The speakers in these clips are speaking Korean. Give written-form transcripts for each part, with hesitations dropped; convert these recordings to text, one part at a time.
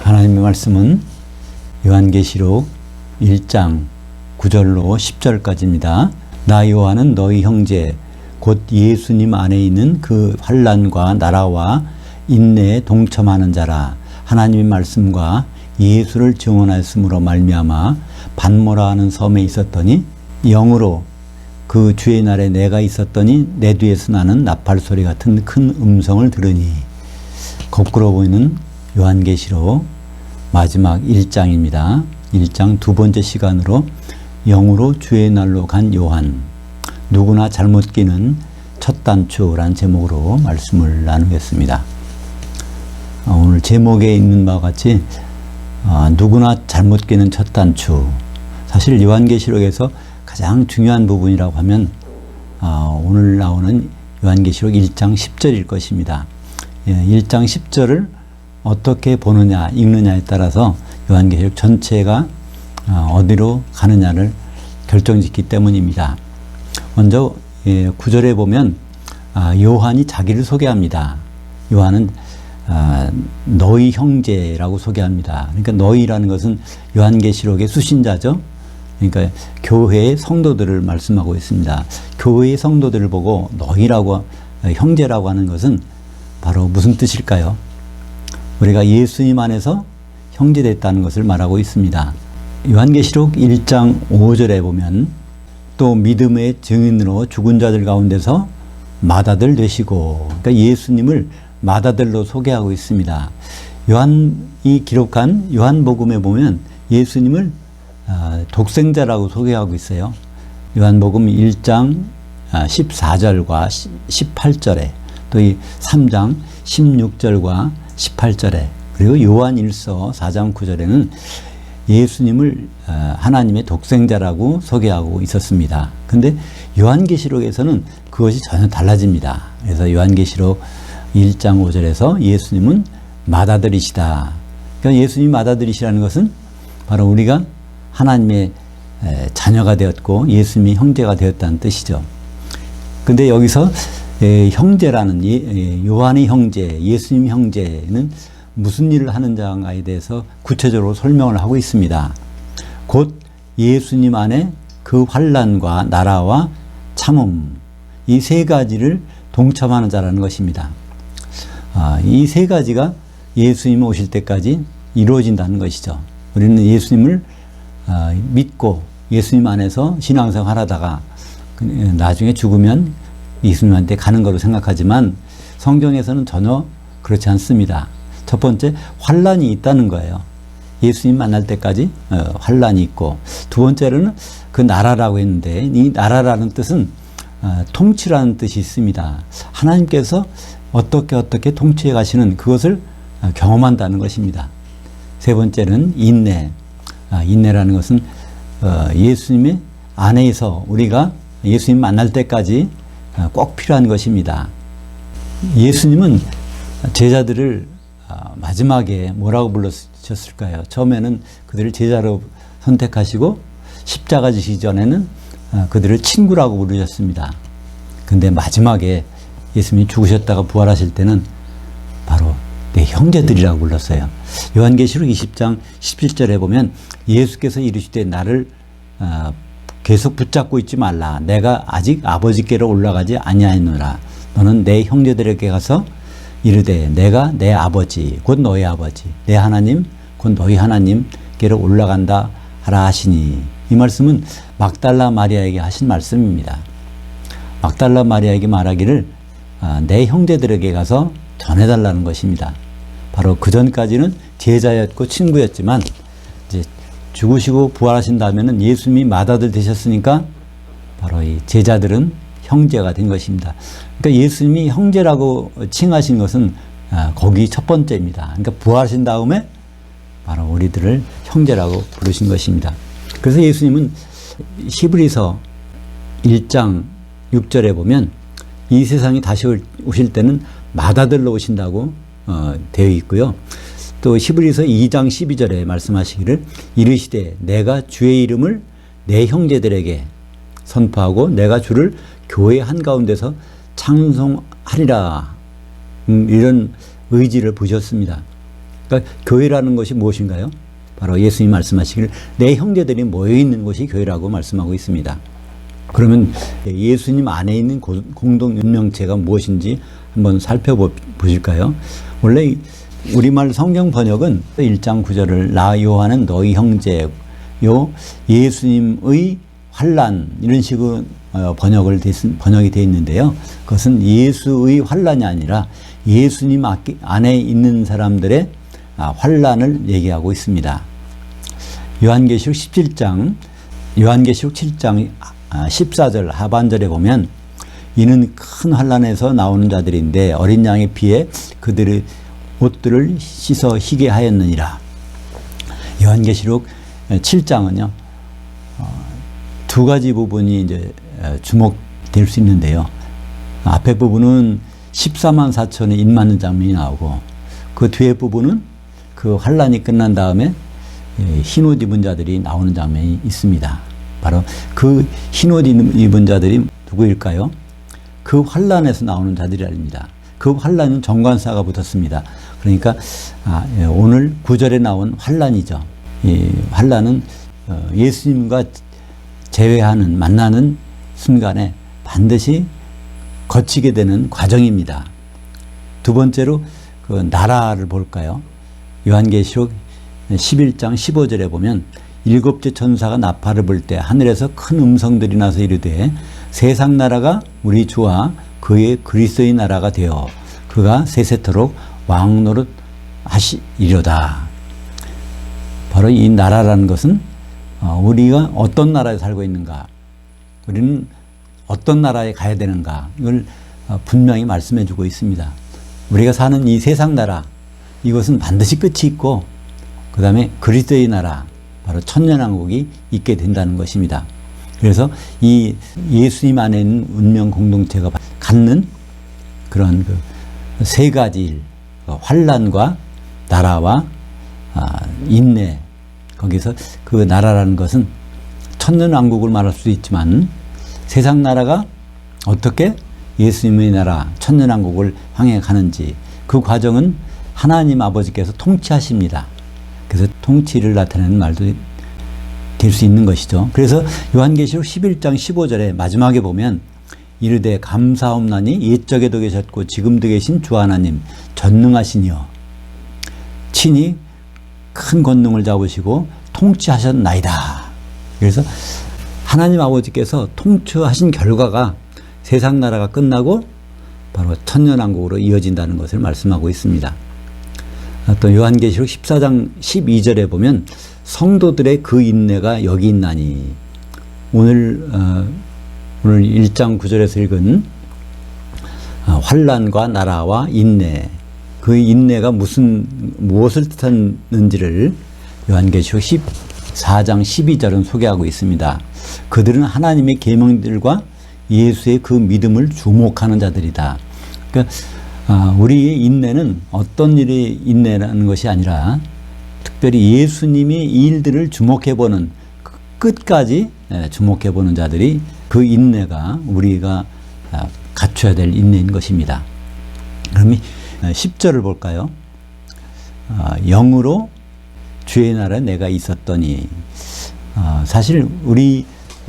하나님의 말씀은 요한계시록 1장 9절로 10절까지입니다. 나 요한은 너희 형제 곧 예수님 안에 있는 그 환난과 나라와 인내에 동참하는 자라. 하나님의 말씀과 예수를 증언하였으므로 말미암아 반모라 하는 섬에 있었더니 영으로 그 주의 날에 내가 있었더니 내 뒤에서 나는 나팔 소리 같은 큰 음성을 들으니. 거꾸로 보이는 요한계시록 마지막 1장입니다. 1장 두 번째 시간으로 영으로 주의 날로 간 요한, 누구나 잘못 끼는 첫 단추라는 제목으로 말씀을 나누겠습니다. 오늘 제목에 있는 바와 같이 누구나 잘못 끼는 첫 단추. 사실 요한계시록에서 가장 중요한 부분이라고 하면 오늘 나오는 요한계시록 1장 10절일 것입니다. 1장 10절을 어떻게 보느냐, 읽느냐에 따라서 요한계시록 전체가 어디로 가느냐를 결정짓기 때문입니다. 먼저 9절에 보면 요한이 자기를 소개합니다. 요한은 너희 형제라고 소개합니다. 그러니까 너희라는 것은 요한계시록의 수신자죠. 그러니까 교회의 성도들을 말씀하고 있습니다. 교회의 성도들을 보고 너희라고, 형제라고 하는 것은 바로 무슨 뜻일까요? 우리가 예수님 안에서 형제됐다는 것을 말하고 있습니다. 요한계시록 1장 5절에 보면 또 믿음의 증인으로 죽은 자들 가운데서 맏아들 되시고, 그러니까 예수님을 맏아들로 소개하고 있습니다. 요한이 기록한 요한복음에 보면 예수님을 독생자라고 소개하고 있어요. 요한복음 1장 14절과 18절에 또 이 3장 16절과 18절에 그리고 요한일서 4장 9절에는 예수님을 하나님의 독생자라고 소개하고 있었습니다. 근데 요한계시록에서는 그것이 전혀 달라집니다. 그래서 요한계시록 1장 5절에서 예수님은 맏아들이시다. 그러니까 예수님 맏아들이시라는 것은 바로 우리가 하나님의 자녀가 되었고 예수님이 형제가 되었다는 뜻이죠. 근데 여기서 형제라는 요한의 형제, 예수님 형제는 무슨 일을 하는 자인가에 대해서 구체적으로 설명을 하고 있습니다. 곧 예수님 안에 그 환난과 나라와 참음, 이 세 가지를 동참하는 자라는 것입니다. 이 세 가지가 예수님 오실 때까지 이루어진다는 것이죠. 우리는 예수님을 믿고 예수님 안에서 신앙생활 하다가 나중에 죽으면 예수님한테 가는 거로 생각하지만 성경에서는 전혀 그렇지 않습니다. 첫 번째, 환난이 있다는 거예요. 예수님 만날 때까지 환난이 있고, 두 번째로는 그 나라라고 했는데 이 나라라는 뜻은 통치라는 뜻이 있습니다. 하나님께서 어떻게 통치해 가시는 그것을 경험한다는 것입니다. 세 번째는 인내. 인내라는 것은 예수님의 안에서 우리가 예수님 만날 때까지 꼭 필요한 것입니다. 예수님은 제자들을 마지막에 뭐라고 불러주셨을까요? 처음에는 그들을 제자로 선택하시고 십자가 지시기 전에는 그들을 친구라고 부르셨습니다. 근데 마지막에 예수님이 죽으셨다가 부활하실 때는 바로 내 형제들이라고 불렀어요. 요한계시록 20장 17절에 보면 예수께서 이르시되 나를 계속 붙잡고 있지 말라. 내가 아직 아버지께로 올라가지 아니하였노라. 너는 내 형제들에게 가서 이르되 내가 내 아버지 곧 너희 아버지 내 하나님 곧 너희 하나님께로 올라간다 하라 하시니. 이 말씀은 막달라 마리아에게 하신 말씀입니다. 막달라 마리아에게 말하기를 내 형제들에게 가서 전해달라는 것입니다. 바로 그 전까지는 제자였고 친구였지만 이제 죽으시고 부활하신 다음에는 예수님이 맏아들 되셨으니까 바로 이 제자들은 형제가 된 것입니다. 그러니까 예수님이 형제라고 칭하신 것은 거기 첫 번째입니다. 그러니까 부활하신 다음에 바로 우리들을 형제라고 부르신 것입니다. 그래서 예수님은 히브리서 1장 6절에 보면 이 세상이 다시 오실 때는 맏아들로 오신다고 되어 있고요. 또 히브리서 2장 12절에 말씀하시기를 이르시되 내가 주의 이름을 내 형제들에게 선포하고 내가 주를 교회 한가운데서 찬송하리라, 이런 의지를 부으셨습니다. 그러니까 교회라는 것이 무엇인가요? 바로 예수님 말씀하시기를 내 형제들이 모여있는 곳이 교회라고 말씀하고 있습니다. 그러면 예수님 안에 있는 공동연명체가 무엇인지 한번 살펴보실까요? 원래 우리말 성경 번역은 1장 9절을 나 요한은 너희 형제요 예수님의 환난 이런 식으로 번역이 되어 있는데요. 그것은 예수의 환난이 아니라 예수님 안에 있는 사람들의 환난을 얘기하고 있습니다. 요한계시록 7장 14절 하반절에 보면 이는 큰 환난에서 나오는 자들인데 어린 양의 피에 그들의 옷들을 씻어 희게 하였느니라. 요한계시록 7장은요 두 가지 부분이 이제 주목될 수 있는데요. 앞에 부분은 14만 4천의 인 맞는 장면이 나오고 그 뒤에 부분은 그 환란이 끝난 다음에 흰옷 입은 자들이 나오는 장면이 있습니다. 바로 그 흰옷 입은 자들이 누구일까요? 그 환란에서 나오는 자들이 아닙니다. 그 환란은 정관사가 붙었습니다. 그러니까 오늘 9절에 나온 환란이죠. 이 환란은 예수님과 재회하는 만나는 순간에 반드시 거치게 되는 과정입니다. 두 번째로 그 나라를 볼까요? 요한계시록 11장 15절에 보면 일곱째 천사가 나팔을 불 때 하늘에서 큰 음성들이 나서 이르되 세상 나라가 우리 주와 그의 그리스도의 나라가 되어 그가 세세토록 왕노릇 하시리로다. 바로 이 나라라는 것은 우리가 어떤 나라에 살고 있는가, 우리는 어떤 나라에 가야 되는가, 이걸 분명히 말씀해 주고 있습니다. 우리가 사는 이 세상 나라, 이것은 반드시 끝이 있고 그 다음에 그리스도의 나라, 바로 천년왕국이 있게 된다는 것입니다. 그래서 이 예수님 안에 있는 운명 공동체가 갖는 그런 그 세 가지 일, 환난과 나라와 인내, 거기서 그 나라라는 것은 천년왕국을 말할 수도 있지만 세상 나라가 어떻게 예수님의 나라 천년왕국을 향해 가는지 그 과정은 하나님 아버지께서 통치하십니다. 그래서 통치를 나타내는 말도 될 수 있는 것이죠. 그래서 요한계시록 11장 15절에 마지막에 보면 이르되 감사옵나니 옛적에도 계셨고 지금도 계신 주 하나님 전능하시니여 친히 큰 권능을 잡으시고 통치하셨나이다. 그래서 하나님 아버지께서 통치하신 결과가 세상 나라가 끝나고 바로 천년왕국으로 이어진다는 것을 말씀하고 있습니다. 또 요한계시록 14장 12절에 보면 성도들의 그 인내가 여기 있나니 오늘 1장 9절에서 읽은 환난과 나라와 인내, 그 인내가 무엇을 뜻하는지를 요한계시록 14장 12절은 소개하고 있습니다. 그들은 하나님의 계명들과 예수의 그 믿음을 주목하는 자들이다. 그러니까 우리의 인내는 어떤 일의 인내라는 것이 아니라 특별히 예수님이 이 일들을 주목해보는 끝까지 주목해보는 자들이 그 인내가 우리가 갖춰야 될 인내인 것입니다. 그럼 10절을 볼까요? 영으로 주의 나라에 내가 있었더니 사실 우리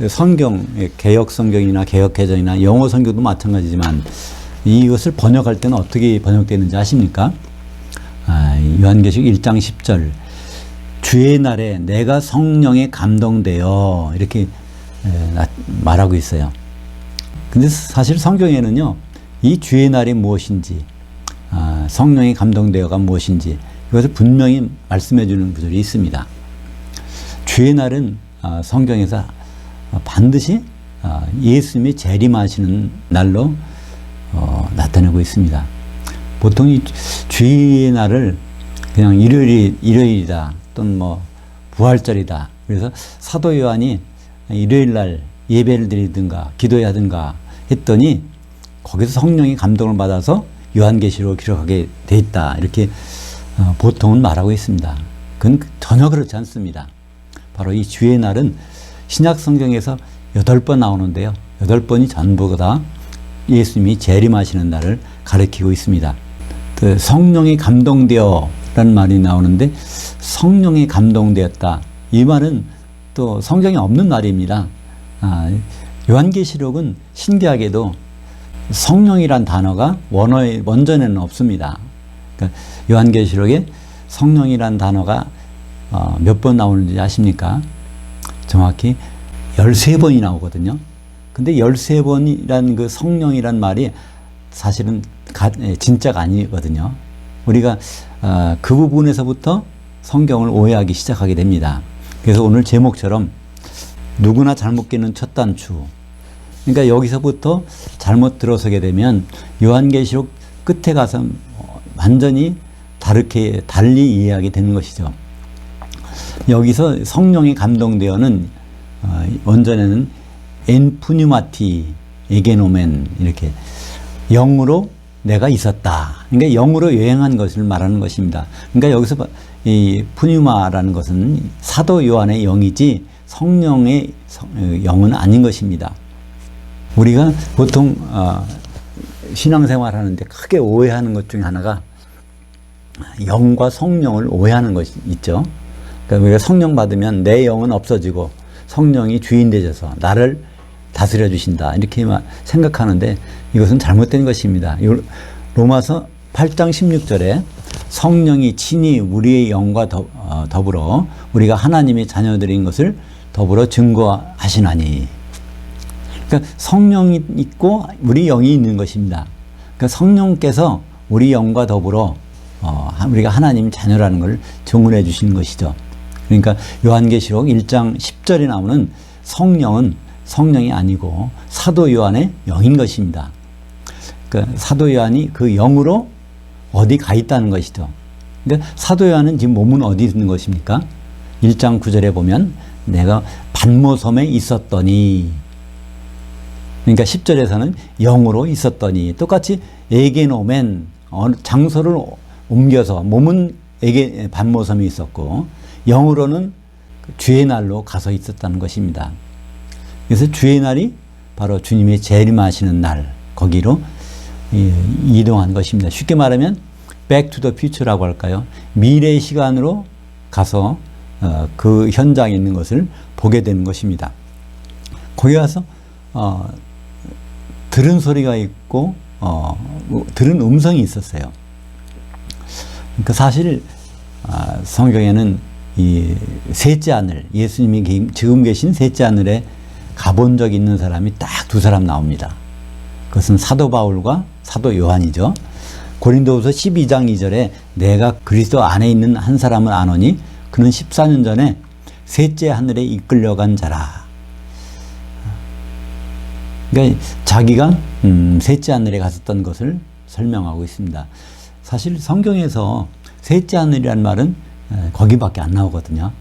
성경, 개역 성경이나 개역 개정이나 영어 성경도 마찬가지지만 이것을 번역할 때는 어떻게 번역되는지 아십니까? 요한계시록 1장 10절 주의 날에 내가 성령에 감동되어 이렇게 말하고 있어요. 근데 사실 성경에는요 이 주의 날이 무엇인지 성령에 감동되어가 무엇인지 이것을 분명히 말씀해 주는 구절이 있습니다. 주의 날은 성경에서 반드시 예수님이 재림하시는 날로 나타내고 있습니다. 보통 이 주의 날을 그냥 일요일이다 또는 뭐 부활절이다. 그래서 사도 요한이 일요일 날 예배를 드리든가 기도하든가 했더니 거기서 성령이 감동을 받아서 요한계시록을 기록하게 돼 있다. 이렇게 보통은 말하고 있습니다. 그건 전혀 그렇지 않습니다. 바로 이 주의 날은 신약 성경에서 8번 나오는데요. 8번이 전부 다 예수님이 재림하시는 날을 가리키고 있습니다. 그 성령이 감동되어 라는 말이 나오는데 성령에 감동되었다. 이 말은 또 성경에 없는 말입니다. 요한계시록은 신기하게도 성령이란 단어가 원전에는 없습니다. 그러니까 요한계시록에 성령이란 단어가 몇 번 나오는지 아십니까? 정확히 13번이 나오거든요. 근데 13번이란 그 성령이란 말이 사실은 진짜가 아니거든요. 우리가 그 부분에서부터 성경을 오해하기 시작하게 됩니다. 그래서 오늘 제목처럼 누구나 잘못 깨는 첫 단추. 그러니까 여기서부터 잘못 들어서게 되면 요한계시록 끝에 가서 완전히 달리 이해하게 되는 것이죠. 여기서 성령이 감동되어는 원전에는 엔푸뉴마티 에게노멘 이렇게 영으로 내가 있었다. 그러니까 영으로 여행한 것을 말하는 것입니다. 그러니까 여기서 이 푸뉴마라는 것은 사도 요한의 영이지 성령의 영은 아닌 것입니다. 우리가 보통 신앙생활 하는데 크게 오해하는 것 중에 하나가 영과 성령을 오해하는 것이 있죠. 그러니까 우리가 성령 받으면 내 영은 없어지고 성령이 주인 되셔서 나를 다스려 주신다 이렇게 생각하는데 이것은 잘못된 것입니다. 로마서 8장 16절에 성령이 친히 우리의 영과 더불어 우리가 하나님의 자녀들인 것을 더불어 증거하시나니. 그러니까 성령이 있고 우리 영이 있는 것입니다. 그러니까 성령께서 우리 영과 더불어 우리가 하나님 자녀라는 걸 증언해 주시는 것이죠. 그러니까 요한계시록 1장 10절에 나오는 성령은 성령이 아니고 사도 요한의 영인 것입니다. 그러니까 사도 요한이 그 영으로 어디 가 있다는 것이죠. 그러니까 사도 요한은 지금 몸은 어디 있는 것입니까? 1장 9절에 보면 내가 반모섬에 있었더니, 그러니까 10절에서는 영으로 있었더니, 똑같이 에게노멘 장소를 옮겨서 몸은 반모섬이 있었고 영으로는 주의 날로 가서 있었다는 것입니다. 그래서 주의 날이 바로 주님의 재림하시는 날, 거기로 이동한 것입니다. 쉽게 말하면 back to the future라고 할까요? 미래의 시간으로 가서 그 현장에 있는 것을 보게 되는 것입니다. 거기 가서 들은 소리가 있고 들은 음성이 있었어요. 그러니까 사실 성경에는 이 셋째 하늘, 예수님이 지금 계신 셋째 하늘에 가본 적 있는 사람이 딱 두 사람 나옵니다. 그것은 사도 바울과 사도 요한이죠. 고린도후서 12장 2절에 내가 그리스도 안에 있는 한 사람을 아노니 그는 14년 전에 셋째 하늘에 이끌려간 자라. 그러니까 자기가 셋째 하늘에 갔었던 것을 설명하고 있습니다. 사실 성경에서 셋째 하늘이라는 말은 거기밖에 안 나오거든요.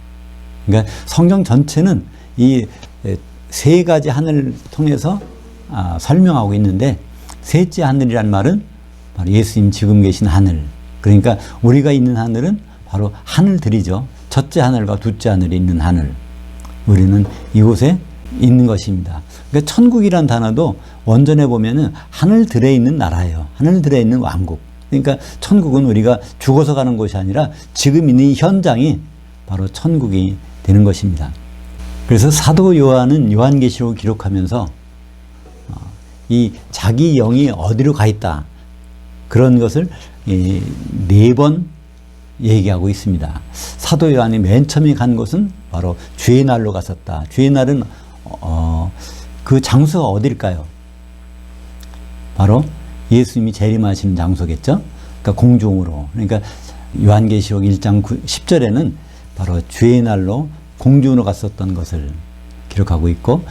그러니까 성경 전체는 이 세 가지 하늘을 통해서 설명하고 있는데 셋째 하늘이란 말은 바로 예수님 지금 계신 하늘. 그러니까 우리가 있는 하늘은 바로 하늘들이죠. 첫째 하늘과 둘째 하늘이 있는 하늘. 우리는 이곳에 있는 것입니다. 그러니까 천국이란 단어도 원전에 보면은 하늘들에 있는 나라예요. 하늘들에 있는 왕국. 그러니까 천국은 우리가 죽어서 가는 곳이 아니라 지금 있는 현장이 바로 천국이 되는 것입니다. 그래서 사도 요한은 요한계시록을 기록하면서 이 자기 영이 어디로 가 있다 그런 것을 4번 얘기하고 있습니다. 사도 요한이 맨 처음에 간 곳은 바로 주의 날로 갔었다. 주의 날은 그 장소가 어딜까요? 바로 예수님이 재림하시는 장소겠죠. 그러니까 공중으로. 그러니까 요한계시록 1장 10절에는 바로 주의 날로 공중으로 갔었던 것을 기록하고 있고,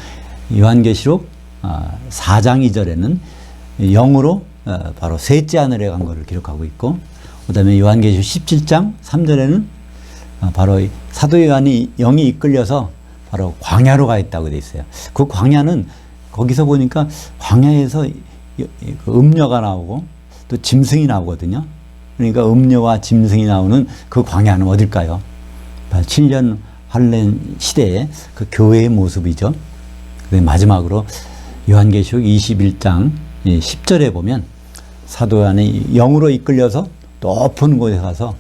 요한계시록 4장 2절에는 영으로 바로 셋째 하늘에 간 것을 기록하고 있고, 그 다음에 요한계시록 17장 3절에는 바로 사도 요한이 영이 이끌려서 바로 광야로 가 있다고 되어 있어요. 그 광야는 거기서 보니까 광야에서 음녀가 나오고 또 짐승이 나오거든요. 그러니까 음녀와 짐승이 나오는 그 광야는 어딜까요? 7년 환란 시대의 그 교회의 모습이죠. 마지막으로 요한계시록 21장 10절에 보면 사도 요한이 영으로 이끌려서 높은 곳에 가서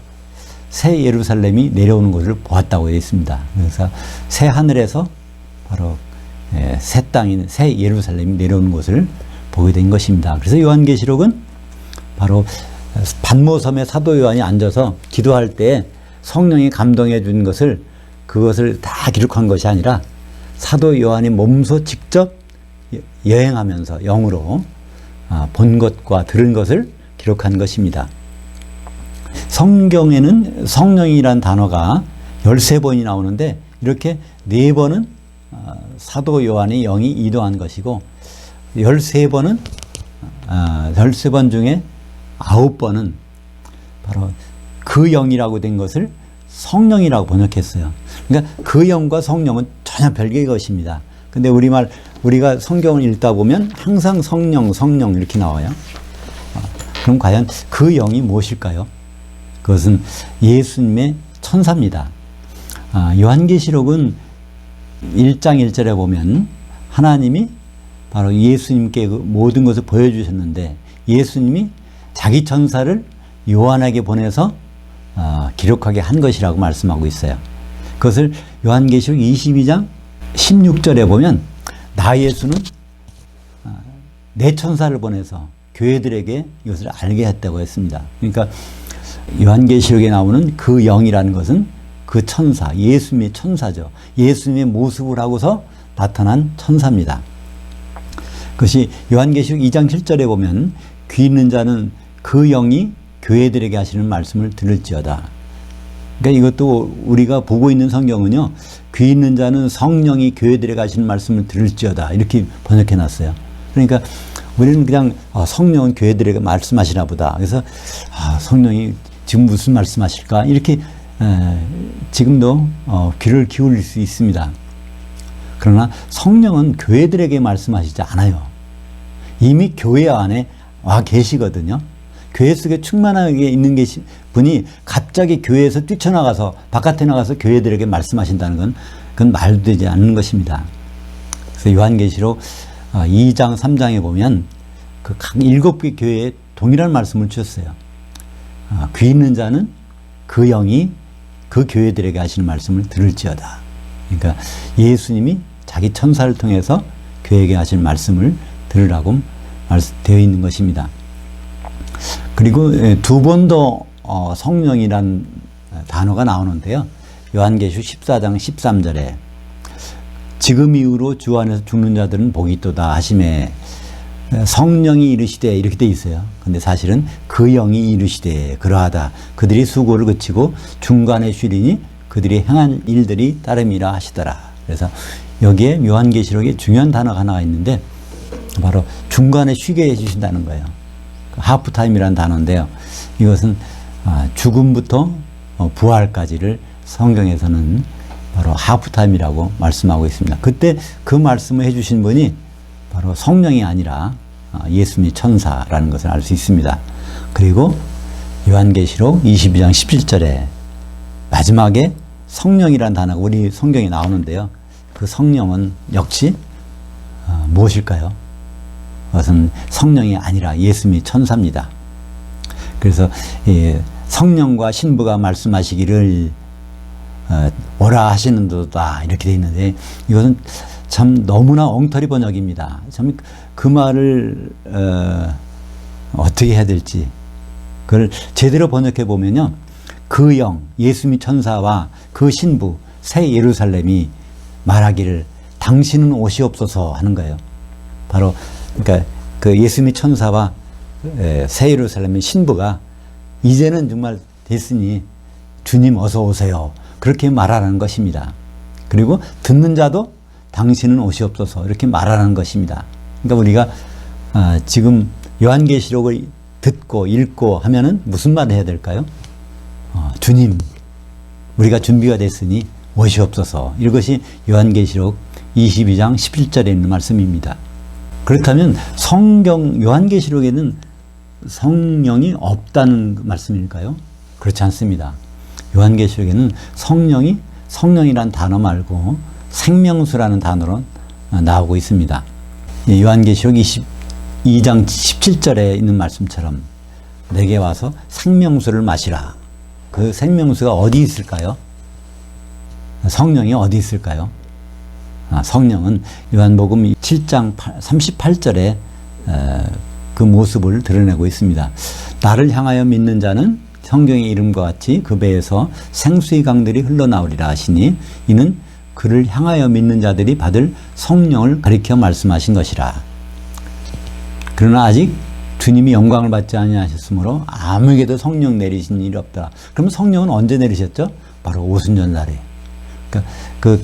새 예루살렘이 내려오는 것을 보았다고 되어 있습니다. 그래서 새 하늘에서 바로 새 땅인 새 예루살렘이 내려오는 것을 보게 된 것입니다. 그래서 요한계시록은 바로 반모섬에 사도 요한이 앉아서 기도할 때 성령이 감동해 준 것을 그것을 다 기록한 것이 아니라 사도 요한이 몸소 직접 여행하면서 영으로 본 것과 들은 것을 기록한 것입니다. 성경에는 성령이란 단어가 13번이 나오는데 이렇게 4번은 사도 요한의 영이 이동한 것이고 13번은 13번 중에 9번은 바로 그 영이라고 된 것을 성령이라고 번역했어요. 그러니까 그 영과 성령은 전혀 별개의 것입니다. 근데 우리가 성경을 읽다 보면 항상 성령 이렇게 나와요. 그럼 과연 그 영이 무엇일까요? 그것은 예수님의 천사입니다. 요한계시록은 1장 1절에 보면 하나님이 바로 예수님께 그 모든 것을 보여주셨는데 예수님이 자기 천사를 요한에게 보내서 기록하게 한 것이라고 말씀하고 있어요. 그것을 요한계시록 22장 16절에 보면 나 예수는 내 천사를 보내서 교회들에게 이것을 알게 했다고 했습니다. 그러니까 요한계시록에 나오는 그 영이라는 것은 그 천사, 예수님의 천사죠. 예수님의 모습을 하고서 나타난 천사입니다. 그것이 요한계시록 2장 7절에 보면 귀 있는 자는 그 영이 교회들에게 하시는 말씀을 들을지어다. 그러니까 이것도 우리가 보고 있는 성경은요, 귀 있는 자는 성령이 교회들에게 하시는 말씀을 들을지어다 이렇게 번역해 놨어요. 그러니까 우리는 그냥 성령은 교회들에게 말씀하시나 보다. 그래서 성령이 지금 무슨 말씀하실까 이렇게 지금도 귀를 기울일 수 있습니다. 그러나 성령은 교회들에게 말씀하시지 않아요. 이미 교회 안에 와 계시거든요. 교회 속에 충만하게 있는 분이 갑자기 교회에서 뛰쳐나가서 바깥에 나가서 교회들에게 말씀하신다는 그건 말도 되지 않는 것입니다. 그래서 요한계시록 2장 3장에 보면 그 각 7개 교회에 동일한 말씀을 주셨어요. 귀 있는 자는 그 영이 그 교회들에게 하시는 말씀을 들을지어다. 그러니까 예수님이 자기 천사를 통해서 교회에게 하실 말씀을 들으라고 되어 있는 것입니다. 그리고 2번 더 성령이란 단어가 나오는데요. 요한계시록 14장 13절에 지금 이후로 주 안에서 죽는 자들은 복이 있도다 하심에 성령이 이르시되 이렇게 돼 있어요. 근데 사실은 그 영이 이르시되 그러하다. 그들이 수고를 그치고 중간에 쉬리니 그들이 행한 일들이 따름이라 하시더라. 그래서 여기에 요한계시록에 중요한 단어가 하나가 있는데 바로 중간에 쉬게 해주신다는 거예요. 하프타임이라는 단어인데요. 이것은 죽음부터 부활까지를 성경에서는 바로 하프타임이라고 말씀하고 있습니다. 그때 그 말씀을 해주신 분이 바로 성령이 아니라 예수님의 천사라는 것을 알 수 있습니다. 그리고 요한계시록 22장 17절에 마지막에 성령이라는 단어가 우리 성경에 나오는데요. 그 성령은 역시 무엇일까요? 그것은 성령이 아니라 예수님의 천사입니다. 그래서 성령과 신부가 말씀하시기를 오라 하시는도다 이렇게 되어 있는데 이것은 참 너무나 엉터리 번역입니다. 참 그 말을 어떻게 해야 될지 그걸 제대로 번역해 보면요, 그 영 예수님의 천사와 그 신부 새 예루살렘이 말하기를 당신은 오시옵소서 하는 거예요. 바로 그러니까 그 예수님의 천사와 새 예루살렘의 신부가 이제는 정말 됐으니 주님 어서 오세요 그렇게 말하라는 것입니다. 그리고 듣는 자도 당신은 오시옵소서 이렇게 말하는 것입니다. 그러니까 우리가 지금 요한계시록을 듣고 읽고 하면은 무슨 말을 해야 될까요? 주님 우리가 준비가 됐으니 오시옵소서. 이것이 요한계시록 22장 11절에 있는 말씀입니다. 그렇다면 성경 요한계시록에는 성령이 없다는 말씀일까요? 그렇지 않습니다. 요한계시록에는 성령이란 단어 말고 생명수라는 단어로 나오고 있습니다. 요한계시록 22장 17절에 있는 말씀처럼 내게 와서 생명수를 마시라. 그 생명수가 어디 있을까요? 성령이 어디 있을까요? 성령은 요한복음 7장 38절에 그 모습을 드러내고 있습니다. 나를 향하여 믿는 자는 성경의 이름과 같이 그 배에서 생수의 강들이 흘러나오리라 하시니 이는 그를 향하여 믿는 자들이 받을 성령을 가리켜 말씀하신 것이라. 그러나 아직 주님이 영광을 받지 아니하셨으므로 아무에게도 성령 내리신 일이 없더라. 그럼 성령은 언제 내리셨죠? 바로 오순절날에. 그러니까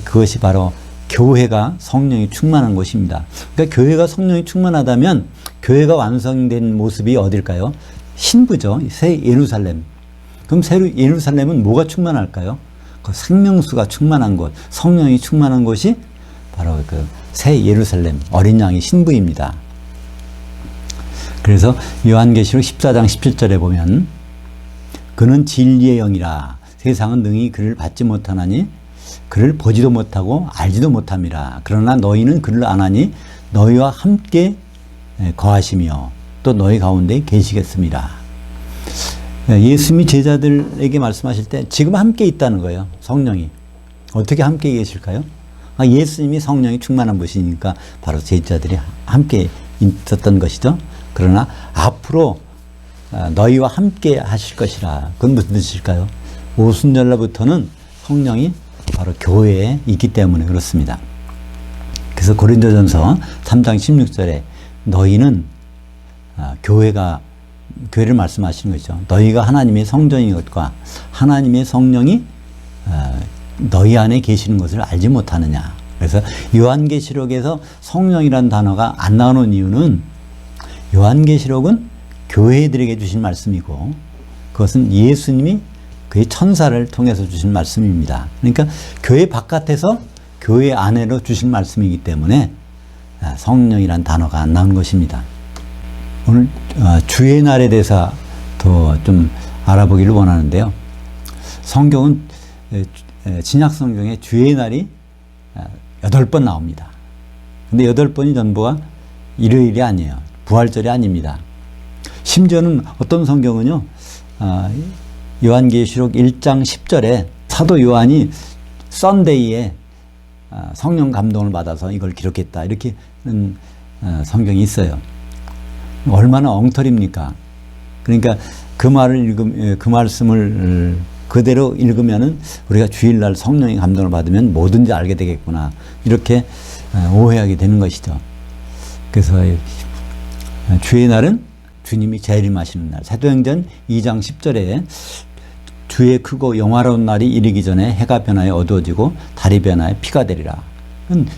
그것이 바로 교회가 성령이 충만한 곳입니다. 그러니까 교회가 성령이 충만하다면 교회가 완성된 모습이 어딜까요? 신부죠. 새 예루살렘. 그럼 새 예루살렘은 뭐가 충만할까요? 그 생명수가 충만한 곳, 성령이 충만한 곳이 바로 그 새 예루살렘, 어린 양의 신부입니다. 그래서 요한계시록 14장 17절에 보면 그는 진리의 영이라 세상은 능히 그를 받지 못하나니 그를 보지도 못하고 알지도 못함이라. 그러나 너희는 그를 아나니 너희와 함께 거하시며 또 너희 가운데 계시겠습니다. 예수님이 제자들에게 말씀하실 때 지금 함께 있다는 거예요. 성령이. 어떻게 함께 계실까요? 예수님이 성령이 충만한 분이니까 바로 제자들이 함께 있었던 것이죠. 그러나 앞으로 너희와 함께 하실 것이라. 그건 무슨 뜻일까요? 오순절날부터는 성령이 바로 교회에 있기 때문에 그렇습니다. 그래서 고린도전서 3장 16절에 너희는 교회를 말씀하시는 거죠. 너희가 하나님의 성전인 것과 하나님의 성령이 너희 안에 계시는 것을 알지 못하느냐. 그래서 요한계시록에서 성령이라는 단어가 안 나오는 이유는 요한계시록은 교회들에게 주신 말씀이고 그것은 예수님이 그의 천사를 통해서 주신 말씀입니다. 그러니까 교회 바깥에서 교회 안으로 주신 말씀이기 때문에 성령이라는 단어가 안 나오는 것입니다. 오늘 주의 날에 대해서 더 좀 알아보기를 원하는데요. 성경은 신약 성경에 주의 날이 8번 나옵니다. 근데 8번이 전부가 일요일이 아니에요. 부활절이 아닙니다. 심지어는 어떤 성경은요. 요한계시록 1장 10절에 사도 요한이 썬데이에 성령 감동을 받아서 이걸 기록했다. 이렇게 성경이 있어요. 얼마나 엉터리입니까? 그러니까 그 말씀을 그대로 읽으면은 우리가 주일날 성령의 감동을 받으면 뭐든지 알게 되겠구나. 이렇게 오해하게 되는 것이죠. 그래서 주의 날은 주님이 재림하시는 날. 사도행전 2장 10절에 주의 크고 영화로운 날이 이르기 전에 해가 변하여 어두워지고 달이 변하여 피가 되리라.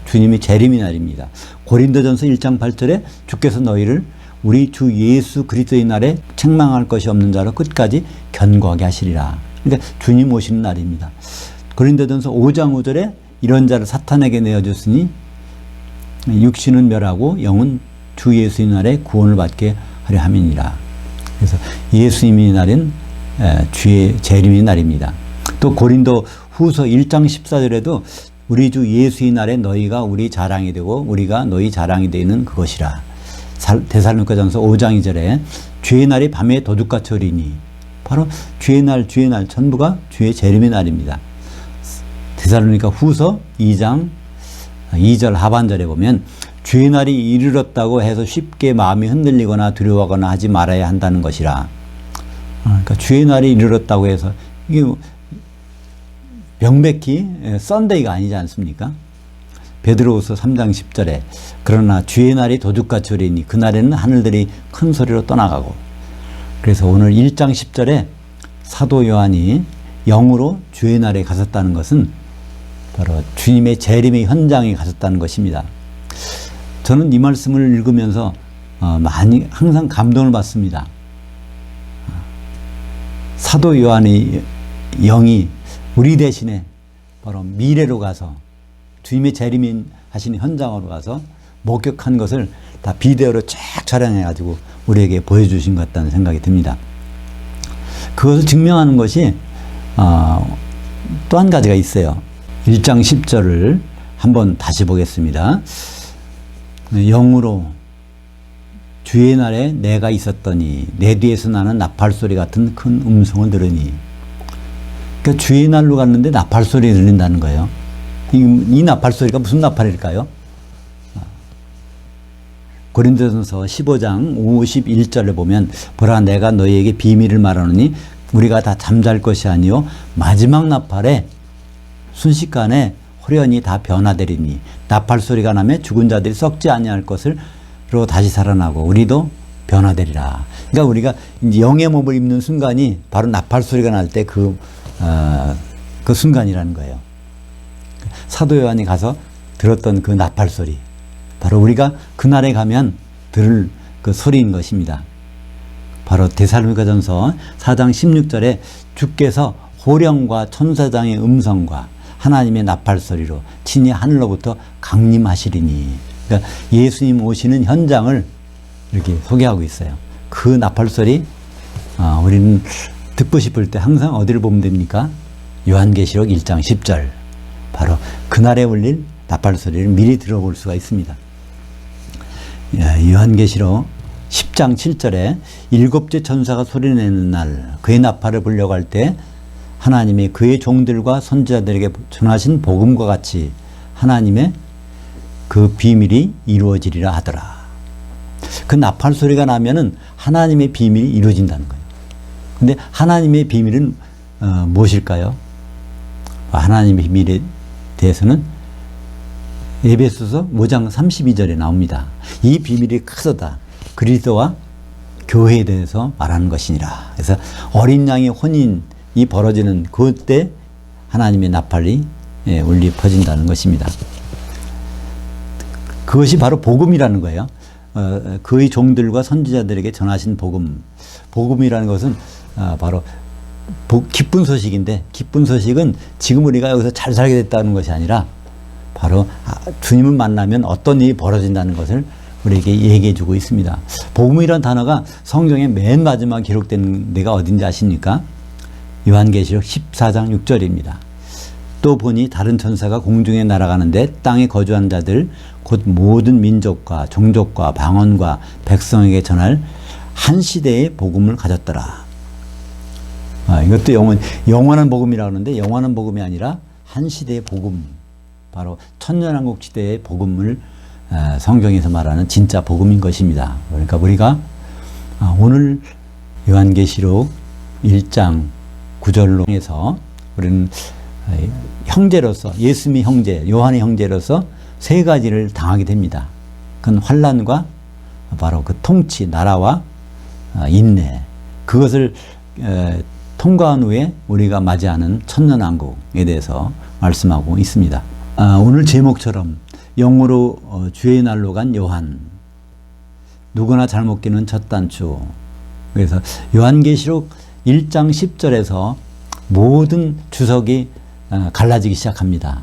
주님이 재림의 날입니다. 고린도전서 1장 8절에 주께서 너희를 우리 주 예수 그리스도의 날에 책망할 것이 없는 자로 끝까지 견고하게 하시리라. 그러니까 주님 오시는 날입니다. 고린도전서 5장 5절에 이런 자를 사탄에게 내어줬으니 육신은 멸하고 영은 주 예수의 날에 구원을 받게 하려 함이니라. 그래서 예수님의 날은 주의 재림의 날입니다. 또 고린도 후서 1장 14절에도 우리 주 예수의 날에 너희가 우리 자랑이 되고 우리가 너희 자랑이 되는 그것이라. 데살로니가전서 5장 2절에 주의 날이 밤에 도둑같이 오리니 바로 주의 날 전부가 주의 재림의 날입니다. 데살로니가 후서 2장 2절 하반절에 보면 주의 날이 이르렀다고 해서 쉽게 마음이 흔들리거나 두려워하거나 하지 말아야 한다는 것이라. 그러니까 주의 날이 이르렀다고 해서 이게 명백히 썬데이가 아니지 않습니까? 베드로후서 3장 10절에 그러나 주의 날이 도둑같이 오리니 그날에는 하늘들이 큰 소리로 떠나가고. 그래서 오늘 1장 10절에 사도 요한이 영으로 주의 날에 갔었다는 것은 바로 주님의 재림의 현장에 갔었다는 것입니다. 저는 이 말씀을 읽으면서 항상 감동을 받습니다. 사도 요한의 영이 우리 대신에 바로 미래로 가서 주님의 재림인 하시는 현장으로 가서 목격한 것을 다 비디오로 쫙 촬영해가지고 우리에게 보여주신 것 같다는 생각이 듭니다. 그것을 증명하는 것이 또 한 가지가 있어요. 1장 10절을 한번 다시 보겠습니다. 영으로 주의 날에 내가 있었더니 내 뒤에서 나는 나팔 소리 같은 큰 음성을 들으니 그러니까 주의 날로 갔는데 나팔 소리 들린다는 거예요. 이 나팔 소리가 무슨 나팔일까요? 고린도전서 15장 51절에 보면 보라 내가 너희에게 비밀을 말하노니 우리가 다 잠잘 것이 아니요 마지막 나팔에 순식간에 호련히 다 변화되리니 나팔 소리가 나면 죽은 자들이 썩지 아니할 것으로 다시 살아나고 우리도 변화되리라. 그러니까 우리가 이제 영의 몸을 입는 순간이 바로 나팔 소리가 날 때 그 순간이라는 거예요. 사도 요한이 가서 들었던 그 나팔 소리, 바로 우리가 그날에 가면 들을 그 소리인 것입니다. 바로 데살로니가전서 4장 16절에 주께서 호령과 천사장의 음성과 하나님의 나팔 소리로 친히 하늘로부터 강림하시리니. 그러니까 예수님 오시는 현장을 이렇게 소개하고 있어요. 그 나팔 소리 우리는 듣고 싶을 때 항상 어디를 보면 됩니까? 요한계시록 1장 10절. 바로 그날에 울릴 나팔 소리를 미리 들어볼 수가 있습니다. 요한계시록 10장 7절에 일곱째 천사가 소리내는 날 그의 나팔을 불려고 할 때 하나님이 그의 종들과 선지자들에게 전하신 복음과 같이 하나님의 그 비밀이 이루어지리라 하더라. 그 나팔 소리가 나면은 하나님의 비밀이 이루어진다는 거예요. 근데 하나님의 비밀은 무엇일까요? 하나님의 비밀에 대해서는 에베소서 5장 32절에 나옵니다. 이 비밀이 크도다. 그리스도와 교회에 대해서 말하는 것이니라. 그래서 어린 양의 혼인이 벌어지는 그때 하나님의 나팔이 울리 퍼진다는 것입니다. 그것이 바로 복음이라는 거예요. 그의 종들과 선지자들에게 전하신 복음. 복음이라는 것은 바로 기쁜 소식인데, 기쁜 소식은 지금 우리가 여기서 잘 살게 됐다는 것이 아니라 바로 주님을 만나면 어떤 일이 벌어진다는 것을 우리에게 얘기해 주고 있습니다. 복음이라는 단어가 성경의 맨 마지막 기록된 데가 어딘지 아십니까? 요한계시록 14장 6절입니다. 또 보니 다른 천사가 공중에 날아가는데 땅에 거주한 자들 곧 모든 민족과 종족과 방언과 백성에게 전할 한 시대의 복음을 가졌더라. 이것도 영원한 복음이라고 하는데 영원한 복음이 아니라 한 시대의 복음, 바로 천년왕국 시대의 복음을 성경에서 말하는 진짜 복음인 것입니다. 그러니까 우리가 오늘 요한계시록 1장 9절로 해서 우리는 형제로서, 예수님의 형제, 요한의 형제로서 세 가지를 당하게 됩니다. 그건 환난과 바로 그 통치, 나라와 인내, 그것을 통과한 후에 우리가 맞이하는 천년왕국에 대해서 말씀하고 있습니다. 오늘 제목처럼 영으로 주의 날로 간 요한, 누구나 잘 먹기는 첫 단추. 그래서 요한계시록 1장 10절에서 모든 주석이 갈라지기 시작합니다.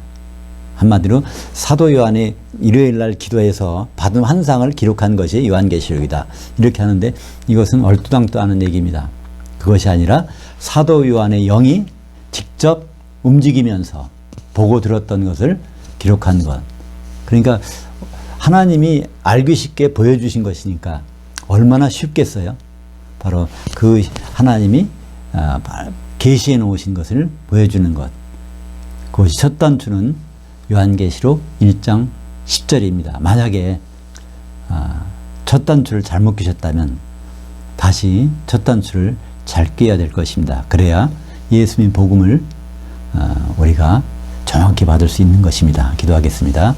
한마디로 사도 요한이 일요일 날 기도해서 받은 환상을 기록한 것이 요한계시록이다. 이렇게 하는데 이것은 얼토당토 않은 얘기입니다. 그것이 아니라 사도 요한의 영이 직접 움직이면서 보고 들었던 것을 기록한 것. 그러니까 하나님이 알기 쉽게 보여주신 것이니까 얼마나 쉽겠어요. 바로 그 하나님이 계시해 놓으신 것을 보여주는 것. 그것이 첫 단추는 요한계시록 1장 10절입니다. 만약에 첫 단추를 잘못 끼셨다면 다시 첫 단추를 잘 끼어야 될 것입니다. 그래야 예수님 복음을 우리가 정확히 받을 수 있는 것입니다. 기도하겠습니다.